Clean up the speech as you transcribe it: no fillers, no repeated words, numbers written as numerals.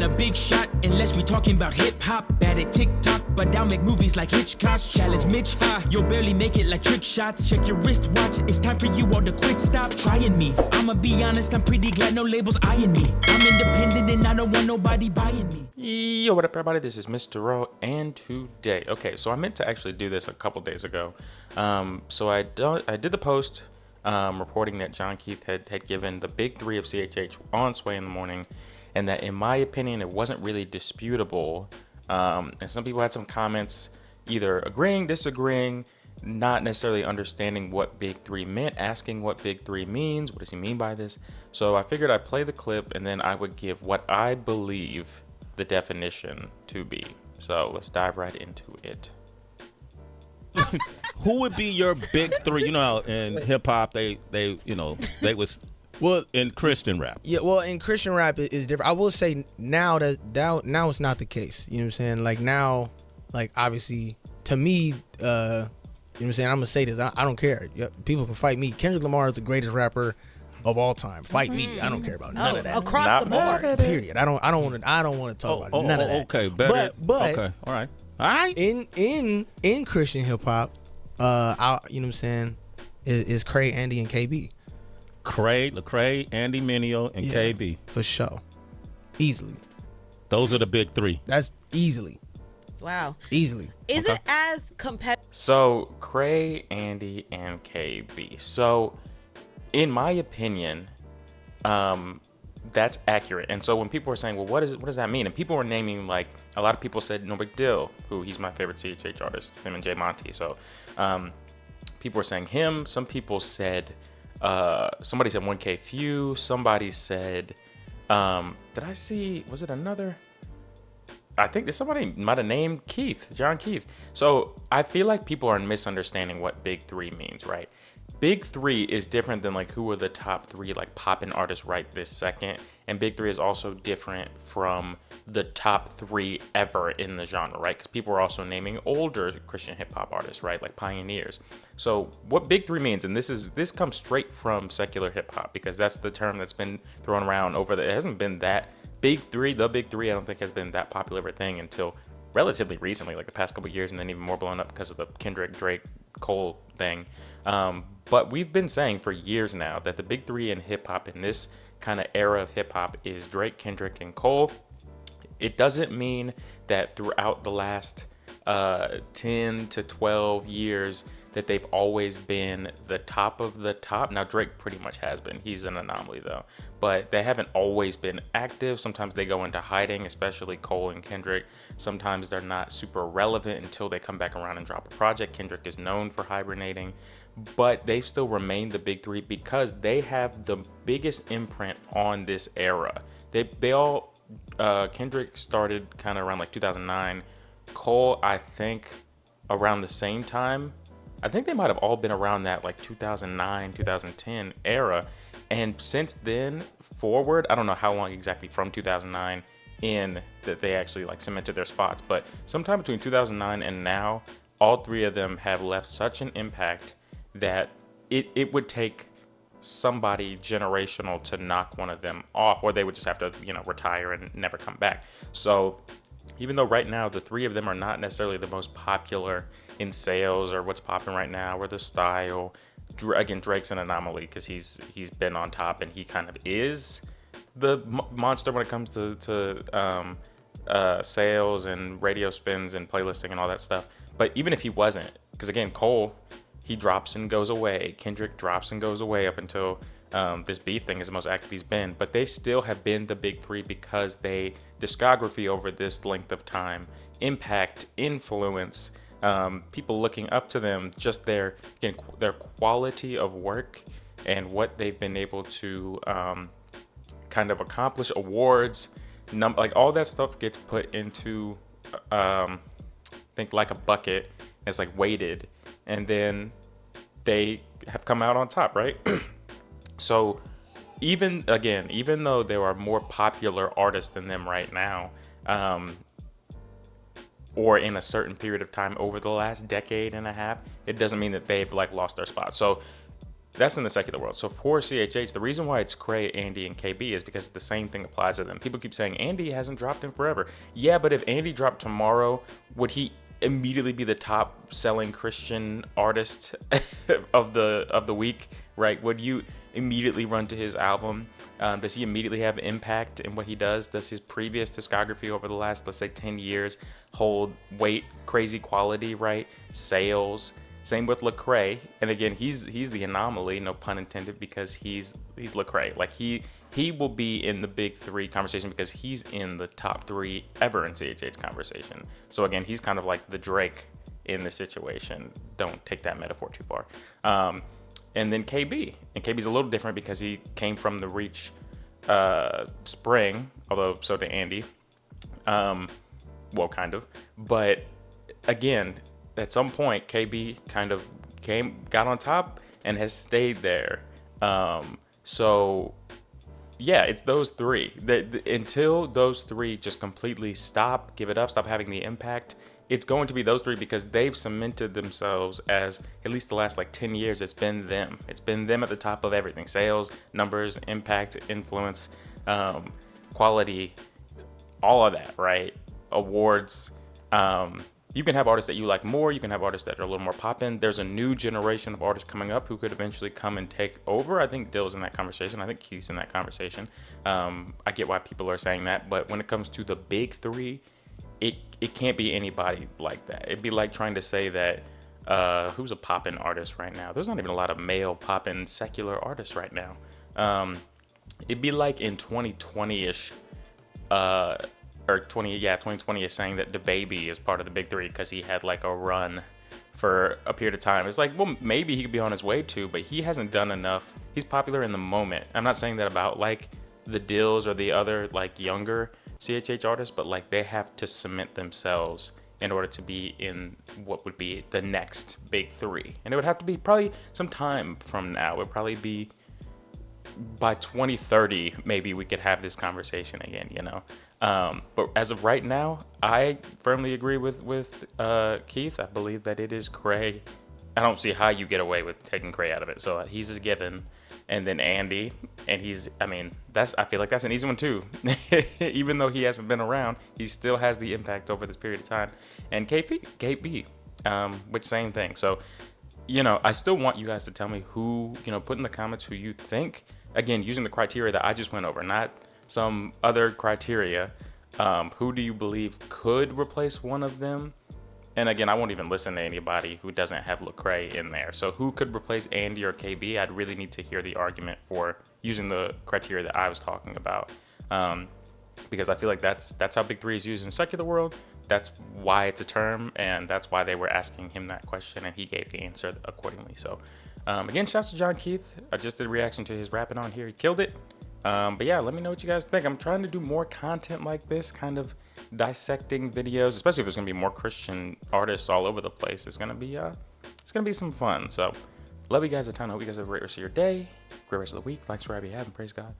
a big shot unless we talking about hip-hop. Bad at TikTok, but I'll make movies like Hitchcock. Challenge Mitch, you'll barely make it like trick shots. Check your wristwatch, it's time for you all to quit, stop trying me. I'ma be honest, I'm pretty glad no labels eyeing me. I'm independent and I don't want nobody buying me. Yo, what up everybody, this is Mr. Ro, and today, so I meant to actually do this a couple days ago. So I did the post reporting that John Keith had given the big three of CHH on Sway in the Morning, and that in my opinion, it wasn't really disputable. And some people had some comments either agreeing, disagreeing, not necessarily understanding what big three meant, asking what big three means, what does he mean by this? So I figured I'd play the clip and then I would give what I believe the definition to be. So let's dive right into it. Who would be your big three? You know how in hip hop they was Well, in Christian rap. yeah, well, in Christian rap it is different. I will say now it's not the case. You know what I'm saying? Like now, like obviously to me, you know what I'm saying? I'm gonna say this. I don't care. People can fight me. Kendrick Lamar is the greatest rapper of all time. Fight me. I don't care about none of that. Across the board. Period. I don't want to talk about none of that. Okay, better. But okay, all right. In Christian hip hop, you know what I'm saying, is Lecrae, Andy, and KB. Lecrae, Andy Mineo, and KB. For sure. Easily. Those are the big three. That's easily. Wow. Easily. Is it as competitive? So Lecrae, Andy, and KB. So in my opinion, that's accurate. And so when people are saying, well, what does that mean? And people were naming, like, a lot of people said No Big Deal, who he's my favorite CHH artist, him and J Monty. So people were saying him. Some people said, somebody said 1K Few. Somebody said, did I see, was it another? I think that somebody might have named John Keith. So I feel like people are misunderstanding what big three means, right? Big three is different than like who are the top three like poppin' artists right this second. And big three is also different from the top three ever in the genre, right? Because people are also naming older Christian hip hop artists, right? Like pioneers. So what big three means, and this comes straight from secular hip hop, because that's the term that's been thrown around it hasn't been that big three. The big three, I don't think has been that popular of a thing until relatively recently, like the past couple of years, and then even more blown up because of the Kendrick, Drake, Cole thing. But we've been saying for years now that the big three in hip hop in this kind of era of hip hop is Drake, Kendrick, and Cole. It doesn't mean that throughout the last 10 to 12 years that they've always been the top of the top. Now Drake pretty much has been. He's an anomaly though. But they haven't always been active. Sometimes they go into hiding, especially Cole and Kendrick. Sometimes they're not super relevant until they come back around and drop a project. Kendrick is known for hibernating. But they still remain the big three because they have the biggest imprint on this era. They all, Kendrick started kind of around like 2009. Cole, I think around the same time. I think they might have all been around that like 2009, 2010 era. And since then forward, I don't know how long exactly from 2009 in that they actually like cemented their spots. But sometime between 2009 and now, all three of them have left such an impact that it would take somebody generational to knock one of them off, or they would just have to, retire and never come back. So even though right now the three of them are not necessarily the most popular in sales or what's popping right now or the style, again, Drake's an anomaly because he's been on top and he kind of is the monster when it comes to sales and radio spins and playlisting and all that stuff. But even if he wasn't, because again, Cole, he drops and goes away. Kendrick drops and goes away up until this beef thing is the most active he's been. But they still have been the big three because they discography over this length of time, impact, influence, people looking up to them, just their quality of work and what they've been able to kind of accomplish, awards, like all that stuff gets put into think like a bucket. It's like weighted, and then they have come out on top, right? So even though there are more popular artists than them right now, or in a certain period of time over the last decade and a half, it doesn't mean that they've like lost their spot. So That's in the secular world. So for CHH, the reason why it's Cray, Andy, and KB is because the same thing applies to them. People keep saying Andy hasn't dropped in forever. Yeah, but if Andy dropped tomorrow, would he immediately be the top selling Christian artist of the week? Right? Would you immediately run to his album? Does he immediately have impact in what he does? Does his previous discography over the last, let's say, 10 years hold weight, crazy quality, right? Sales. Same with Lecrae, and again, he's the anomaly, no pun intended, because he's Lecrae. Like he will be in the big three conversation because he's in the top three ever in CHH conversation. So again, he's kind of like the Drake in this situation. Don't take that metaphor too far. And then KB, and KB's a little different because he came from the Reach spring, although so did Andy. Well, kind of, but again, at some point, KB kind of got on top and has stayed there. So yeah, it's those three. Until those three just completely give it up, stop having the impact, it's going to be those three because they've cemented themselves as, at least the last like 10 years, it's been them. It's been them at the top of everything. Sales, numbers, impact, influence, quality, all of that, right? Awards. You can have artists that you like more. You can have artists that are a little more poppin'. There's a new generation of artists coming up who could eventually come and take over. I think Dill's in that conversation. I think Keith's in that conversation. I get why people are saying that, but when it comes to the big three, it can't be anybody like that. It'd be like trying to say that who's a poppin' artist right now? There's not even a lot of male poppin' secular artists right now. It'd be like in 2020-ish, or 2020 is saying that DaBaby is part of the big three because he had like a run for a period of time. It's like, well, maybe he could be on his way to, but he hasn't done enough. He's popular in the moment. I'm not saying that about like the Dills or the other like younger CHH artists, but like they have to cement themselves in order to be in what would be the next big three. And it would have to be probably some time from now. It would probably be by 2030, maybe we could have this conversation again, you know? But as of right now, I firmly agree with Keith. I believe that it is Cray. I don't see how you get away with taking Cray out of it. So he's a given. And then Andy, and I feel like that's an easy one too. Even though he hasn't been around, he still has the impact over this period of time. And KB, which same thing. So, you know, I still want you guys to tell me who, you know, put in the comments who you think, again, using the criteria that I just went over, not some other criteria. Who do you believe could replace one of them? And again, I won't even listen to anybody who doesn't have Lecrae in there. So who could replace Andy or KB? I'd really need to hear the argument for using the criteria that I was talking about. Because I feel like that's how Big Three is used in secular world. That's why it's a term, and that's why they were asking him that question, and he gave the answer accordingly. So again, shouts to John Keith. I just did a reaction to his rapping on here. He killed it. But yeah, let me know what you guys think. I'm trying to do more content like this, kind of dissecting videos, especially if there's gonna be more Christian artists all over the place. It's gonna be some fun. So love you guys a ton. Hope you guys have a great rest of your day, great rest of the week. Like, subscribe if you haven't. Praise God.